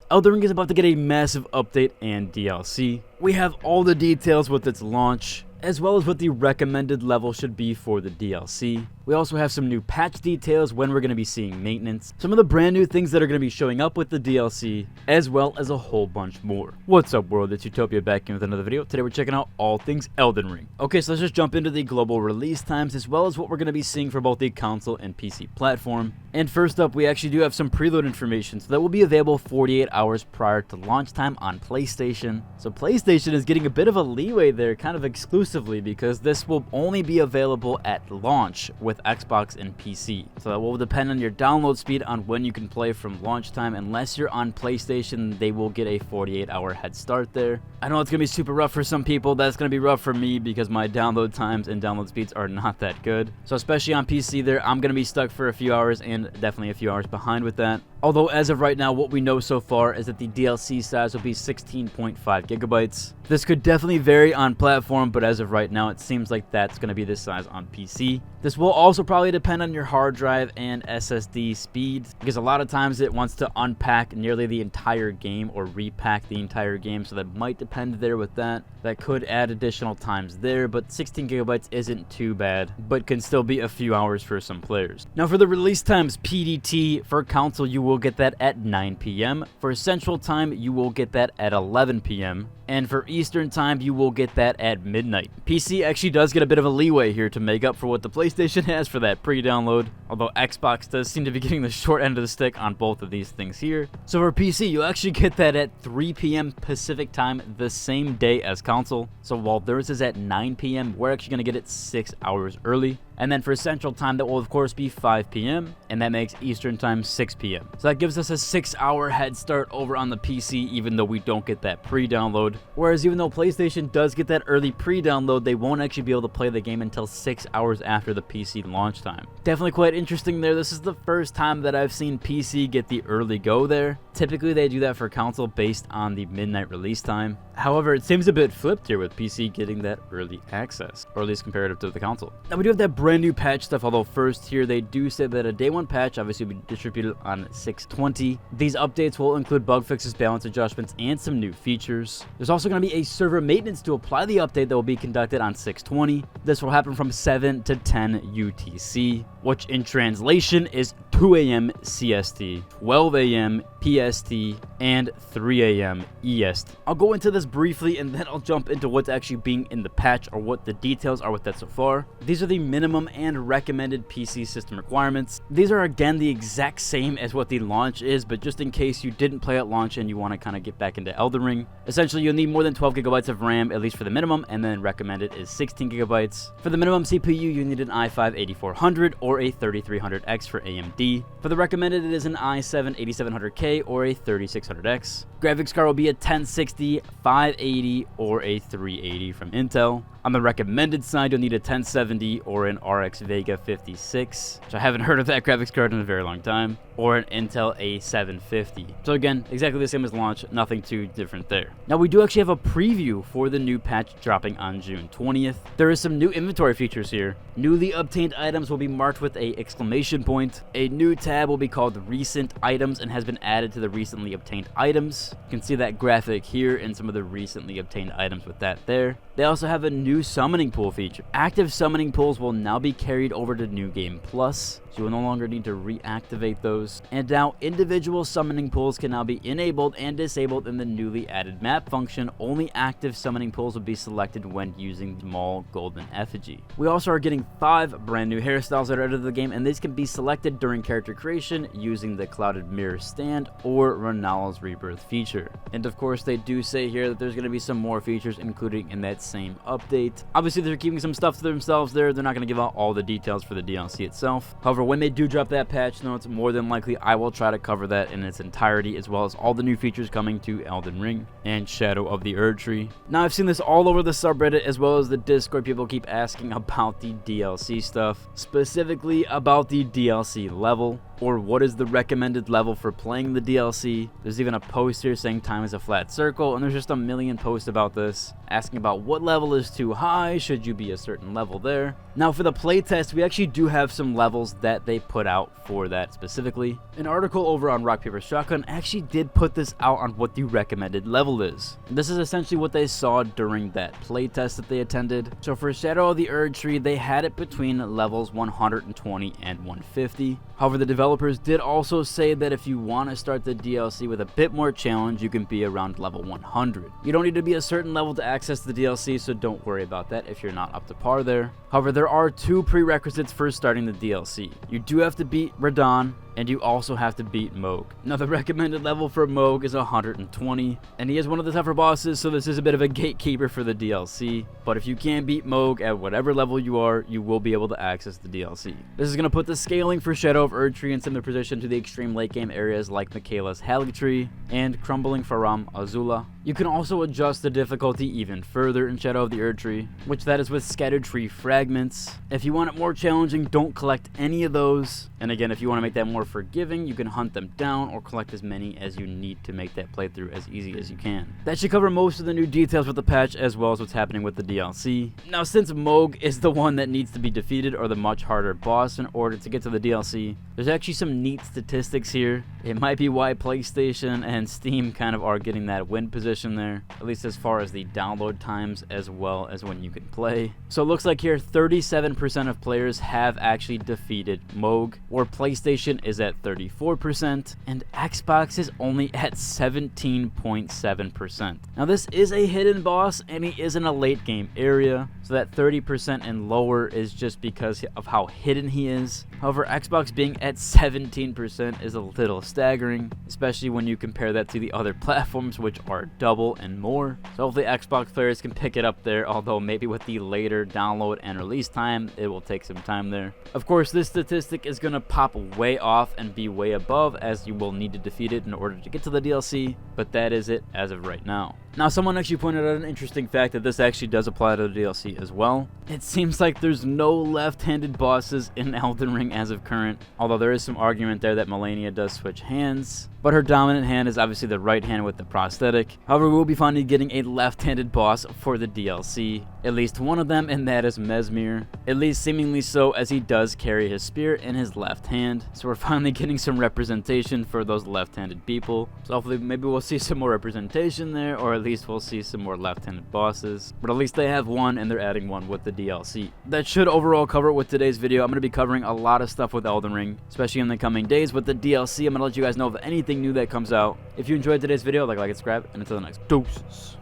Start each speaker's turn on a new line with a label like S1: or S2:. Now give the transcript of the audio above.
S1: Elden Ring is about to get a massive update and DLC. We have all the details with its launch, as well as what the recommended level should be for the DLC. We also have some new patch details, when we're going to be seeing maintenance, some of the brand new things that are going to be showing up with the DLC, as well as a whole bunch more. What's up world, it's Utopia back in with another video. Today we're checking out all things Elden Ring. Okay, so let's just jump into the global release times, as well as what we're going to be seeing for both the console and PC platform. And first up, we actually do have some preload information, so that will be available 48 hours prior to launch time on PlayStation. So PlayStation is getting a bit of a leeway there, kind of exclusively, because this will only be available at launch with Xbox and PC. So that will depend on your download speed on when you can play from launch time. Unless you're on PlayStation, they will get a 48-hour head start there. I know it's going to be super rough for some people. That's going to be rough for me because my download times and download speeds are not that good. So especially on PC there, I'm going to be stuck for a few hours and definitely a few hours behind with that. Although as of right now, what we know so far is that the DLC size will be 16.5 gigabytes. This could definitely vary on platform, but as of right now, it seems like that's going to be this size on PC. This will also probably depend on your hard drive and SSD speed, because a lot of times it wants to unpack nearly the entire game or repack the entire game, so that might depend there with that. That could add additional times there, but 16 gigabytes isn't too bad, but can still be a few hours for some players. Now for the release times, PDT for console, you will get that at 9 p.m. For Central Time, you will get that at 11 p.m. And for Eastern Time, you will get that at midnight. PC actually does get a bit of a leeway here to make up for what the PlayStation has for that pre-download, although Xbox does seem to be getting the short end of the stick on both of these things here. So for PC, you actually get that at 3 p.m. Pacific Time the same day as console. So while theirs is at 9 p.m., we're actually going to get it 6 hours early. And then for Central Time, that will of course be 5 p.m. and that makes Eastern Time 6 p.m. So that gives us a 6-hour head start over on the PC, even though we don't get that pre-download. Whereas even though PlayStation does get that early pre-download, they won't actually be able to play the game until 6 hours after the PC launch time. Definitely quite interesting there. This is the first time that I've seen PC get the early go there. Typically they do that for console based on the midnight release time. However, it seems a bit flipped here with PC getting that early access, or at least comparative to the console. Now we do have that brand new patch stuff, although first here they do say that a day one patch obviously will be distributed on 6/20. These updates will include bug fixes, balance adjustments, and some new features. There's also going to be a server maintenance to apply the update that will be conducted on 6/20. This will happen from 7 to 10 UTC, which in translation is 2 a.m. CST, 12 a.m. PST, and 3 a.m. EST. I'll go into this briefly and then I'll jump into what's actually being in the patch, or what the details are with that so far. These are the minimum and recommended PC system requirements. These are again the exact same as what the launch is, but just in case you didn't play at launch and you want to kind of get back into Elden Ring. Essentially, you'll need more than 12 gigabytes of RAM, at least for the minimum, and then recommended is 16 gigabytes. For the minimum CPU, you need an i5-8400 or a 3300X for AMD. For the recommended, it is an i7-8700K or a 3600X. Graphics card will be a 1060, 580, or a 380 from Intel. On the recommended side, you'll need a 1070 or an RX Vega 56, which I haven't heard of that graphics card in a very long time, or an Intel A750. So again, exactly the same as launch, nothing too different there. Now we do actually have a preview for the new patch dropping on June 20th. There is some new inventory features here. Newly obtained items will be marked with a exclamation point. A new tab will be called Recent Items and has been added to the recently obtained items. You can see that graphic here and some of the recently obtained items with that there. They also have a new summoning pool feature. Active summoning pools will now be carried over to New Game Plus, so you will no longer need to reactivate those. And now individual summoning pools can now be enabled and disabled in the newly added map function. Only active summoning pools will be selected when using the Maul Golden Effigy. We also are getting 5 brand new hairstyles that are added to the game, and these can be selected during character creation using the Clouded Mirror stand or Renala's Rebirth feature. And of course, they do say here that there's going to be some more features including in that same update. Obviously, they're keeping some stuff to themselves there. They're not going to give out all the details for the DLC itself. However, when they do drop that patch notes, more than likely I will try to cover that in its entirety, as well as all the new features coming to Elden Ring and Shadow of the Erdtree. Now, I've seen this all over the subreddit as well as the Discord. People keep asking about the DLC stuff, specifically about the DLC level. or what is the recommended level for playing the DLC. There's even a post here saying time is a flat circle, and there's just a million posts about this, asking about what level is too high, should you be a certain level there. Now for the playtest, we actually do have some levels that they put out for that specifically. An article over on Rock Paper Shotgun actually did put this out on what the recommended level is. This is essentially what they saw during that playtest that they attended. So for Shadow of the Erdtree, they had it between levels 120 and 150. However, the developers did also say that if you want to start the DLC with a bit more challenge, you can be around level 100. You don't need to be a certain level to access the DLC, so don't worry about that if you're not up to par there. However, there are 2 prerequisites for starting the DLC. You do have to beat Radon, and you also have to beat Moog. Now the recommended level for Moog is 120, and he is one of the tougher bosses, so this is a bit of a gatekeeper for the DLC. But if you can beat Moog at whatever level you are, you will be able to access the DLC. This is going to put the scaling for Shadow of Erdtree in similar position to the extreme late game areas like Michaela's Haligtree and Crumbling Faram Azula. You can also adjust the difficulty even further in Shadow of the Erdtree, which that is with Scattered Tree Fragments. If you want it more challenging, don't collect any of those. And again, if you want to make that more forgiving, you can hunt them down or collect as many as you need to make that playthrough as easy as you can. That should cover most of the new details with the patch as well as what's happening with the DLC. Now since Moog is the one that needs to be defeated, or the much harder boss, in order to get to the DLC, there's actually some neat statistics here. It might be why PlayStation and Steam kind of are getting that win position there, at least as far as the download times as well as when you can play. So it looks like here 37% of players have actually defeated Moog, where PlayStation is at 34% and Xbox is only at 17.7%. Now this is a hidden boss and he is in a late game area, so that 30% and lower is just because of how hidden he is. However, Xbox being at 17% is a little staggering, especially when you compare that to the other platforms, which are double and more. So hopefully Xbox players can pick it up there, although maybe with the later download and release time, it will take some time there. Of course, this statistic is going to pop way off and be way above, as you will need to defeat it in order to get to the DLC, but that is it as of right now. Now, someone actually pointed out an interesting fact that this actually does apply to the DLC as well. It seems like there's no left-handed bosses in Elden Ring as of current, although there is some argument there that Melania does switch hands, but her dominant hand is obviously the right hand with the prosthetic. However, we will be finally getting a left-handed boss for the DLC, at least one of them, and that is Mesmir, at least seemingly so, as he does carry his spear in his left hand. So we're finally getting some representation for those left-handed people. So hopefully maybe we'll see some more representation there, or at least we'll see some more left-handed bosses, but at least they have one and they're adding one with the DLC. That should overall cover it with today's video. I'm going to be covering a lot of stuff with Elden Ring, especially in the coming days with the DLC. I'm going to let you guys know of anything new that comes out. If you enjoyed today's video, like, subscribe, and until the next doses.